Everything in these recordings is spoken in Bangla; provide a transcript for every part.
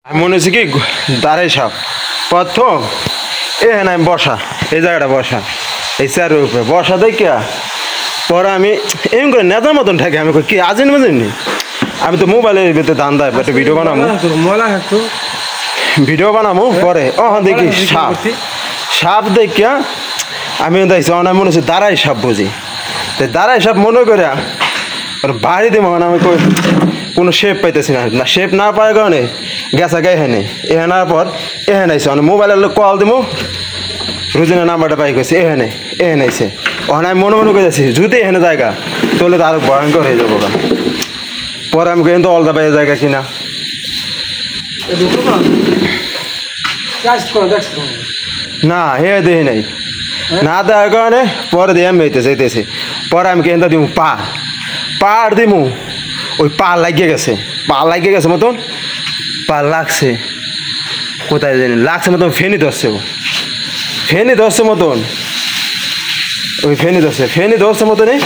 আমি মনে হচ্ছে কি দাঁড়াই সাপ প্রথম এখানে আমি বসা এই জায়গাটা বসা এই চেয়ারের উপরে বসা দেখিয়া পরে আমি এমনি করে নেতার মতন ঠেকে আমি কি আজেন মাঝেনি আমি তো মোবাইলের ভিতরে দান দেয় একটা ভিডিও বানাবো পরে দেখি সাপ সাপ দেখিয়া আমি দেখছি অনেক মনে হচ্ছে দাঁড়াই সাপ বুঝি দাঁড়াই সাপ মনে করে বাড়িতে মনে আমি কোনো শেপ পাইতেছি না শেপ না পাওয়ার কারণে গেছা গে এখানে এখানার পর এখানে আইসে মানে মোবাইলের কল দিব রুজিনের নাম্বারটা পাই গেছে এখানে আইসে ওখানে আমি মনে করে যাচ্ছি যদি এখানে জায়গা তাহলে তো আরো ভয়ঙ্কর হয়ে যাবো পরে আমি কিন্তু অলদা পাই জায়গা কিনা না হে দেখি নাই না দেওয়ার কারণে পরে দিয়ে আমি যাইতেছি পরে আমি কিন্তু দিব পাড় দিমু ওই পা লাগিয়ে গেছে মতন পা লাগছে কোথায় জানি লাগছে মতন ফেনি ধরছে মতন ওই ফেনি ধরছে মতনে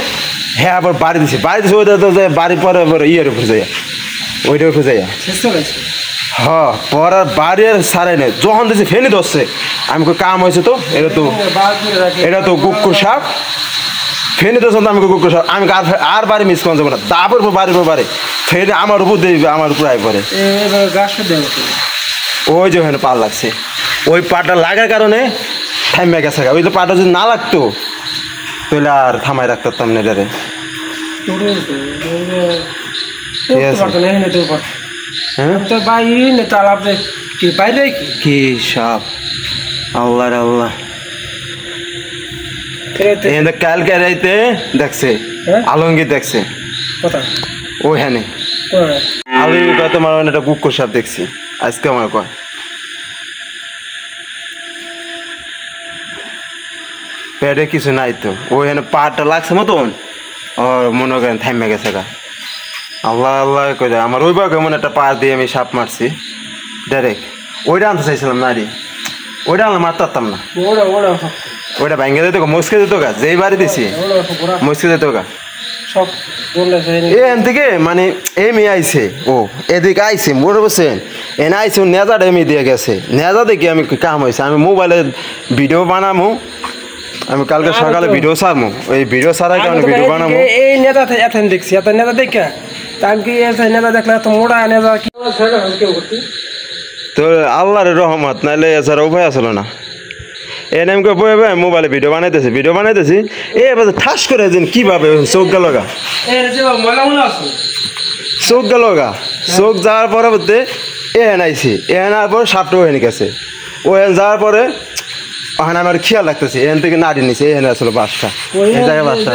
হ্যাঁ আবার বাড়ি দিছে ওইটা তো বাড়ি পরে ইয়ের উপরে যাইয়া ওইটার উপরে যাইয়া হ্যাঁ পর আর বাড়ি আর সারাই নাই যখন দিয়েছে ফেনি ধরছে আমি কাম হয়েছে তো এটা তো কুকুর সাপ ফেনি ধরছে আমি কুকুর সাপ আমি আর বাড়ি মিস করা যাবো না তারপর বাড়ি ফেনি আমার উপর দেবে আমার উপর আই পরে ওই যে ওখানে পা লাগছে ওই পাটা লাগার কারণে থামে গেছে ওই তো পাটা যদি না লাগতো তাহলে আর থামাই রাখতাম না এটারে কি সাপ আল্লাহ কালকে রাইতে দেখছে আলমগীর দেখছে ওইখানে আলমগীর তোমার একটা কুকুর সাপ দেখছি আজকে আমার কয় পেটে কিছু নাই তো ওইখানে পাটা লাগছে মতন ওর মনে করেন থামে গেছে গা আল্লাহ করে আমার ওই বাঘ এমন একটা পা দিয়ে আমি সাপ মারছি ডাইরেক্ট ওইটা আনতে চাইছিলাম না রে ওইটা আনলে মারতে পারতাম না ওইটা ভেঙে দিত মুসকে দিত গা যেই বাড়ি দিছি মুসকে দিত গা এখান থেকে মানে এমি আইছে ও এদিকে আইছে মোটে বসেন এনে আইছে নেজাটা এমি দিয়ে গেছে নেজা দেখি আমি কাম হয়েছে আমি মোবাইলে ভিডিও বানাবো আমি কালকে সকালে ভিডিও ছাড়বো ওই ভিডিও ছাড়ার কারণে ভিডিও বানাবো এই নেতা এতদিন দেখছি এত নেতা দেখে আমি কি নেতা দেখলে এত মোটা নেতা কি তো আল্লাহর রহমত নাইলে এছাড়া উপায় আসলো না এনে আমি বই মোবাইলে ভিডিও বানাইতেছি এবার ঠাস করে দিন কিভাবে চোখ গেল গা চোখ যাওয়ার পরবর্তী এহেন আইছি এহেনার পর সাপটা ওহেন গেছে ওহেন যাওয়ার পরে ওখানে আমার খেয়াল রাখতেছি এখান থেকে নাড়ি নিছে এখানে আসলে বাসটা এই জায়গায় বাসটা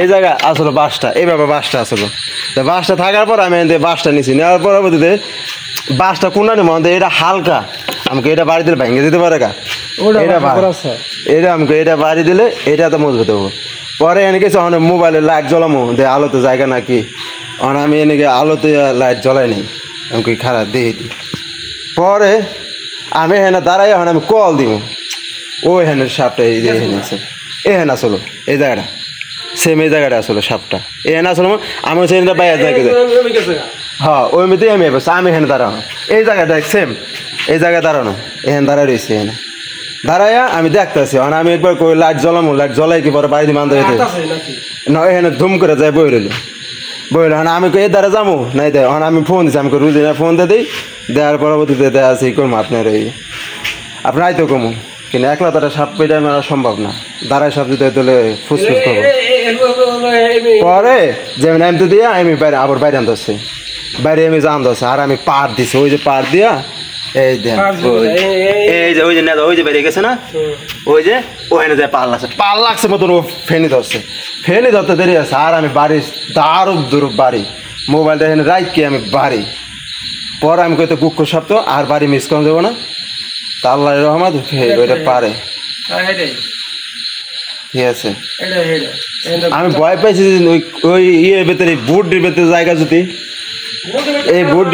এই জায়গায় আসলে বাসটা এইভাবে বাসটা আসলো বাসটা থাকার পর আমি বাসটা নিছি নেওয়ার পরবর্তীতে বাসটা কোনার মধ্যে এটা হালকা আমাকে এটা বাড়ি দিলে ভেঙে দিতে পারে গা এটা আমাকে এটা বাড়ি দিলে এটা তো মজবুত হবো পরে এনে গেছে অনেক মোবাইলে লাইট জ্বলামো দে আলোতে জায়গা নাকি আমি এনেকে আলোতে লাইট জ্বলাই নেই আমাকে খারাপ দেখে দিই পরে আমি এখানে দাঁড়াই এখন আমি কল দিব ও এখানে সাপটা এই যে এখানে আছে এখানে আসলো এই জায়গাটা সেম এই জায়গাটা আসলো সাপটা এখানে আসলো আমি সেখানে বাইরে জায়গা হ্যাঁ ওই মধ্যে আমি আমি এখানে দাঁড়ানো এই জায়গাটা সেম এই জায়গায় দাঁড়ানো এখানে দাঁড়ায় রয়েছে এখানে দাঁড়াইয়া আমি দেখতেছি এখন আমি একবার কই লাইট জ্বলামো লাইট জ্বলাই কি পরে বাড়িতে মানতে যেতে না এখানে ধুম করে যায় বই রইল আমি এই দ্বারা যাবো নাই দেয় এখন আমি ফোন দিচ্ছি আমি রুজিনা ফোন দিয়ে দিই দেওয়ার পরবর্তীতে দেওয়া আছে করবো আপনার এই আপনার আইতো কমু কিন্তু একলা তারা সাপ পেটে মারা সম্ভব না দাঁড়ায় সাপ দিতে তুলে ফুসফুস করবো পরে যেমন এমতে দিয়ে আমি বাইরে আবার বাইরে আনতে হচ্ছে বাইরে আমি জানতে হচ্ছে আর আমি পার দিছি ওই যে পার দিয়া এই দেন এই যে ওই যে নেতা ওই যে বেরিয়ে গেছে না ওই যে ওখানে যায় পাল লাগছে মতন ও ফেনি ধরতে দেরি আছে আর আমি বাড়ি দারুপ বাড়ি মোবাইলটা এখানে রাখি আমি বাড়ি পরে আমি কইতে কুকুর সাপ তো আর বাড়ি মিস করা যাবো না তা আল্লাহ রহমত ওইটা পারে ঠিক আছে আমি ভয় পাইছি ওই ইয়ের ভেতরে বুটের ভেতরে জায়গা যদি এই বুট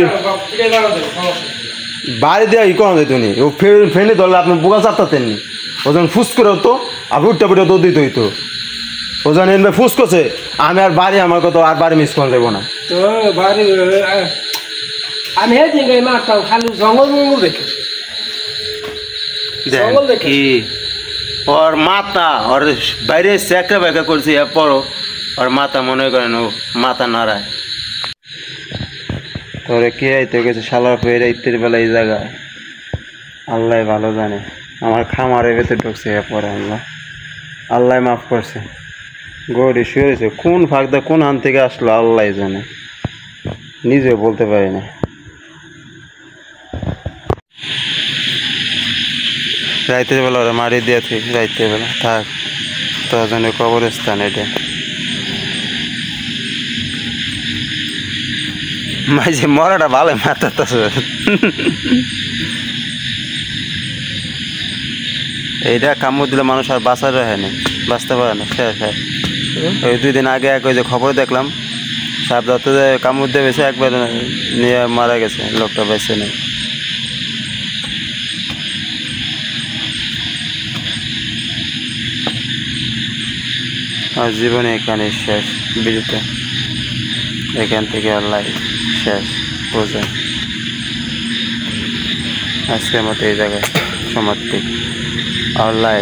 বাড়ি দেওয়া ই করা যেত নি ও ফেনে ধরলে আপনি বোকা চাপতেননি ও যখন ফুস করে হতো আর বুটটা দৌড় দিতে হইতো ও যখন এনবে ফুস করছে আমি আর বাড়ি আমার কত আর বাড়ি মিস করা দেবো না আমি হেদিন এই মারতাম খালি জঙ্গল মঙ্গল দেখে জঙ্গল দেখে কি ওর মাথা ওর বাইরে চেকা বেকা করছি এরপরও ওর মাথা মনে করেন ও মাথা নাড়ায় তোরে কে আইতে গেছে শালার ফের রাইতের বেলা এই জায়গায় আল্লাহ ভালো জানে আমার খামারের ভেতর ঢুকছে এরপরে আল্লাহ মাফ করছে গড়ি শুয়েছে কোন ফাঁকদা কোন হান থেকে আসলো আল্লাহ জানে নিজেও বলতে পারি না রাইতের বেলা ওরা মারি দিয়েছে রাইতের বেলা থাক তোর জন্য কবরস্থান এটা মাঝে মরাটা ভালো মারতেছে এইটা কামড় দিলে মানুষ আর বাঁচার হয় না বাঁচতে পারে না শেষ হয় ওই 2 দিন আগে ওই যে খবর দেখলাম সাপ ধরতে কামড় দিয়ে বেশি একবার নিয়ে মারা গেছে লোকটা বেঁচে নেই আর জীবনে এখানে শেষ বিরুদ্ধে এখান থেকে আল্লাহ শেষ বোঝে আজকের মতো এই জায়গায় সমাপ্তি আল্লাহ